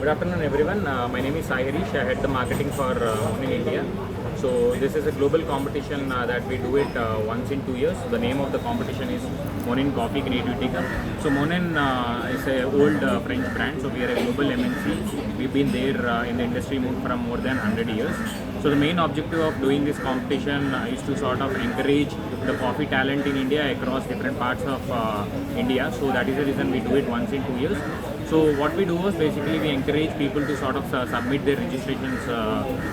Good afternoon, everyone. My name is Sai Harish. I head the marketing for Monin India. So this is a global competition that we do it once in 2 years. The name of the competition is Monin Coffee Creativity Cup. So Monin is a old French brand. So we are a global MNC. We've been there in the industry from more than 100 years. So the main objective of doing this competition is to sort of encourage the coffee talent in India across different parts of India. So that is the reason we do it once in 2 years. So what we do is basically we encourage people to sort of submit their registrations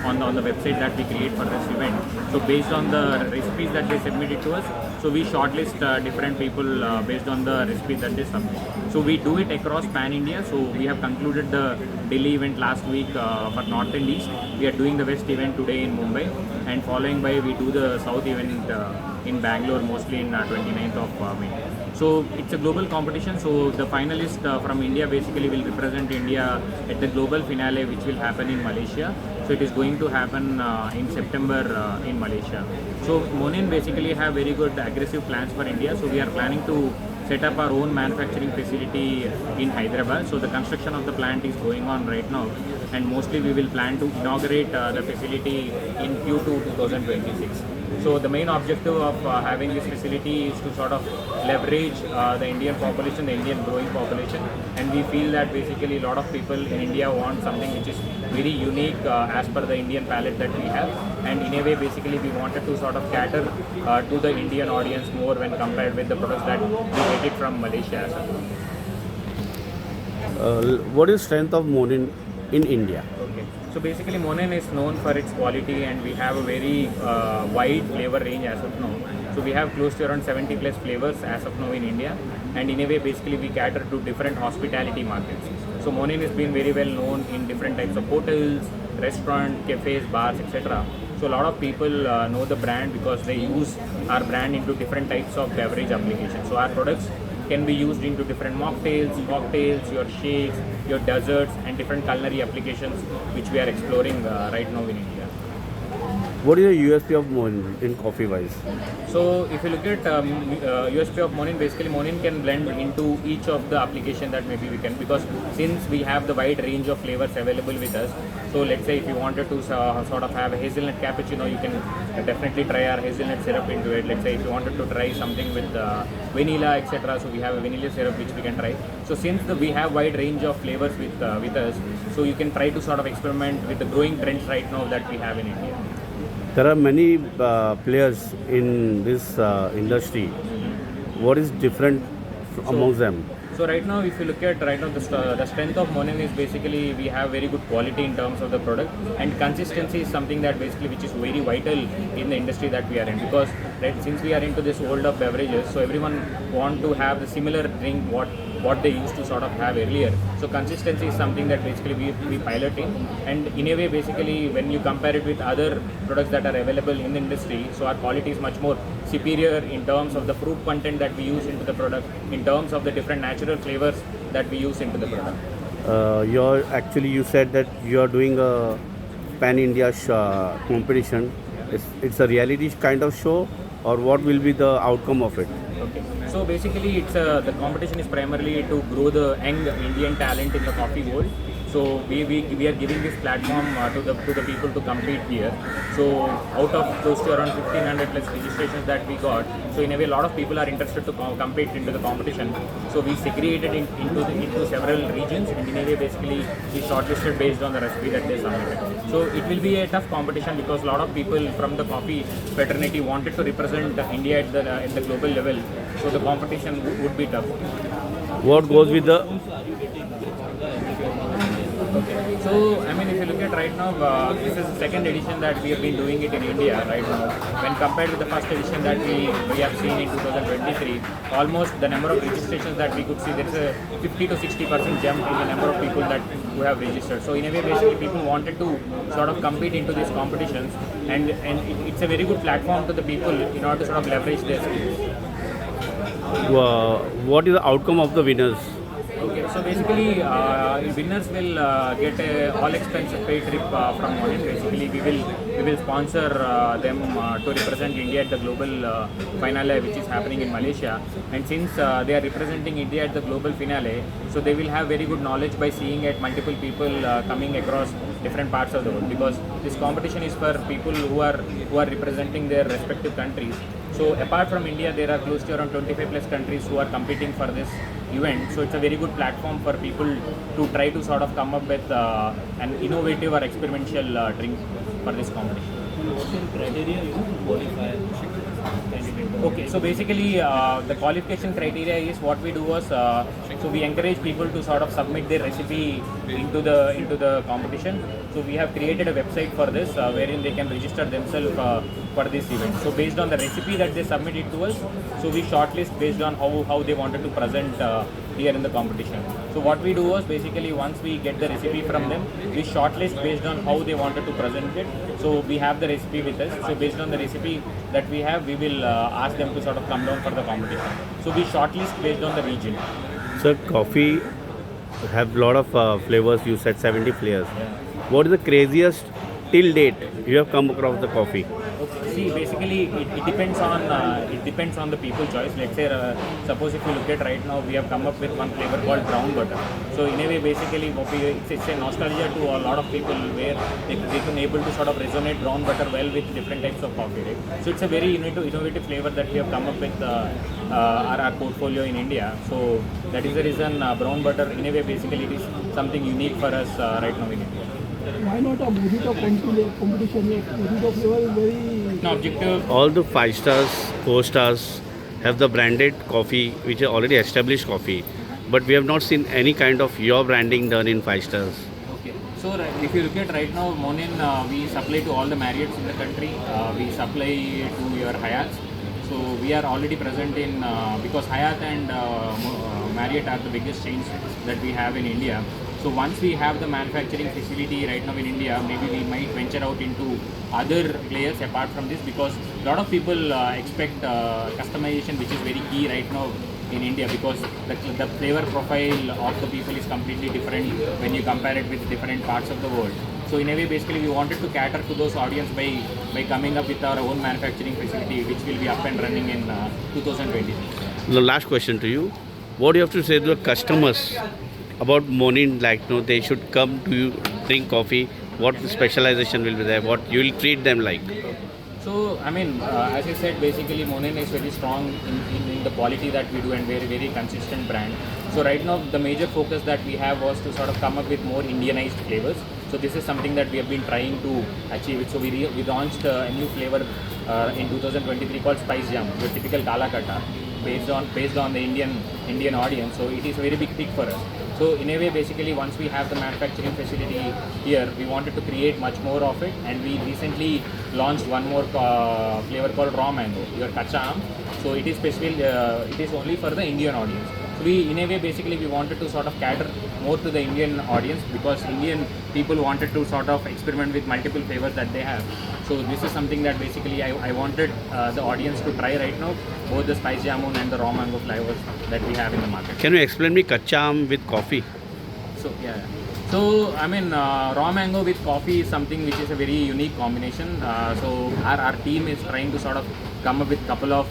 on the website that we create for this event. So based on the recipes that they submitted to us, so we shortlist different people based on the recipes that they submit. So we do it across pan India. So we have concluded the Delhi event last week for North and East. We are doing the West event today in Mumbai, and following by we do the South event in Bangalore, mostly in 29th of May. So it's a global competition. So the finalist from India basically will represent India at the global finale, which will happen in Malaysia. So it is going to happen in September in Malaysia. So Monin basically have very good aggressive plans for India. So we are planning to set up our own manufacturing facility in Hyderabad. So the construction of the plant is going on right now, and mostly we will plan to inaugurate the facility in Q2 2026. So the main objective of having this facility is to sort of leverage the Indian population, the Indian growing population, and we feel that basically a lot of people in India want something which is very unique as per the Indian palate that we have, and in a way basically we wanted to sort of cater to the Indian audience more when compared with the products that we get it from Malaysia as well. What is strength of Monin in India? Okay. So basically Monin is known for its quality, and we have a very wide flavor range as of now. So we have close to around 70 plus flavors as of now in India, and in a way basically we cater to different hospitality markets. So Monin has been very well known in different types of hotels, restaurants, cafes, bars, etc. So a lot of people know the brand because they use our brand into different types of beverage applications. So our products can be used into different mocktails, cocktails, your shakes, your desserts, and different culinary applications which we are exploring right now in India. What is the USP of Monin in coffee wise? So if you look at USP of Monin, basically Monin can blend into each of the application that maybe we can, because since we have the wide range of flavors available with us. So let's say if you wanted to sort of have a hazelnut cappuccino, you can definitely try our hazelnut syrup into it. Let's say if you wanted to try something with vanilla, etc. So we have a vanilla syrup which we can try. So since we have wide range of flavors with us, so you can try to sort of experiment with the growing trends right now that we have in India. There are many players in this industry. What is different amongst them? So right now, if you look at right now, the strength of Monin is basically we have very good quality in terms of the product, and consistency is something that basically which is very vital in the industry that we are in, because right, since we are into this world of beverages, so everyone want to have the similar drink what they used to sort of have earlier. So consistency is something that basically we pilot in, and in a way basically when you compare it with other products that are available in the industry, so our quality is much more superior in terms of the fruit content that we use into the product, in terms of the different natural flavors that we use into the product. You said that you are doing a pan India competition. It's a reality kind of show, or what will be the outcome of it? Okay. So basically, it's the competition is primarily to grow the young Indian talent in the coffee world. So we are giving this platform to the people to compete here. So out of close to around 1500 plus registrations that we got, so in a way a lot of people are interested to compete into the competition. So we segregated into several regions, and in a way basically we shortlisted based on the recipe that they submitted. So it will be a tough competition because a lot of people from the coffee fraternity wanted to represent India at the global level. So the competition would be tough. What goes with the Okay. So, I mean, if you look at right now, this is the second edition that we have been doing it in India right now. When compared with the first edition that we have seen in 2023, almost the number of registrations that we could see, there is a 50 to 60% jump in the number of people who have registered. So, in a way, basically, people wanted to sort of compete into these competitions, and it's a very good platform to the people in order to sort of leverage their skills. what is the outcome of the winners? Okay, So basically, winners will get a all expenses paid trip from Monin. Basically, we will sponsor them to represent India at the global finale, which is happening in Malaysia. And since they are representing India at the global finale, so they will have very good knowledge by seeing at multiple people coming across different parts of the world. Because this competition is for people who are representing their respective countries. So apart from India, there are close to around 25 plus countries who are competing for this event. So it's a very good platform for people to try to sort of come up with an innovative or experimental drink for this competition. What's your criteria to qualify? Okay, so basically the qualification criteria is what we do was so we encourage people to sort of submit their recipe into the competition. So we have created a website for this wherein they can register themselves for this event. So based on the recipe that they submitted to us, so we shortlist based on how they wanted to present here in the competition. So what we do was basically once we get the recipe from them, we shortlist based on how they wanted to present it. So we have the recipe with us. So based on the recipe that we have, we will ask them to sort of come down for the competition. So we shortlist based on the region. Sir, coffee have lot of flavors. You said 70 flavors. What is the craziest till date you have come across the coffee? Okay. See, basically, it depends on the people choice. Let's say, suppose if you look at right now, we have come up with one flavor called brown butter. So in a way, basically, it's a nostalgia to a lot of people where they can able to sort of resonate brown butter well with different types of coffee. Right? So it's a very innovative flavor that we have come up with our portfolio in India. So that is the reason brown butter, in a way, basically, it is something unique for us right now in India. Why not a mojito competition? Mojito flavor is very... No, objective. All the 5 stars, 4 stars have the branded coffee, which is already established coffee. But we have not seen any kind of your branding done in 5 stars. Okay. So if you look at right now, Monin, we supply to all the Marriotts in the country. We supply to your Hyatts. So we are already present in, because Hyatt and Marriott are the biggest chains that we have in India. So once we have the manufacturing facility right now in India, maybe we might venture out into other players apart from this, because a lot of people expect customization, which is very key right now in India, because the flavor profile of the people is completely different when you compare it with different parts of the world. So in a way, basically, we wanted to cater to those audience by coming up with our own manufacturing facility, which will be up and running in 2020. The last question to you: what do you have to say to the customers about Monin? Like, no, they should come to you, drink coffee. What specialization will be there? What you will treat them like? So, I mean, as I said, basically Monin is very strong in the quality that we do and very, very consistent brand. So right now, the major focus that we have was to sort of come up with more Indianized flavors. So this is something that we have been trying to achieve. So we launched a new flavor in 2023 called Spice Jam, the typical Kala Kata, based on the Indian audience. So it is a very big tick for us. So in a way, basically, once we have the manufacturing facility here, we wanted to create much more of it, and we recently launched one more flavor called Raw Mango, your Kacha Aam. So it is specifically, it is only for the Indian audience. So we, in a way, basically, we wanted to sort of cater more to the Indian audience, because Indian people wanted to sort of experiment with multiple flavors that they have. So this is something that basically I wanted the audience to try right now, both the Spice Jamun and the Raw Mango flavors that we have in the market. Can you explain me Kacha Aam with coffee? So yeah. So I mean, raw mango with coffee is something which is a very unique combination. So our team is trying to sort of come up with couple of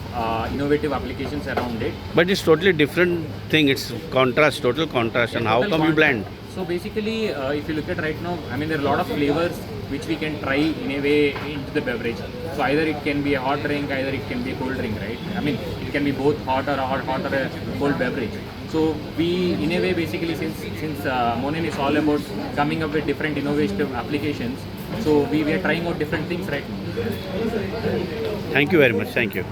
innovative applications around it. But it's totally different thing. It's contrast, total contrast. And how Total come you contrast. blend? So basically, if you look at right now, I mean, there are a lot of flavors which we can try in a way into the beverage. So either it can be a hot drink, either it can be a cold drink, right? I mean, it can be both hot or a cold beverage. So we, in a way, basically, since Monin is all about coming up with different innovative applications, so we are trying out different things right now. Thank you very much. Thank you.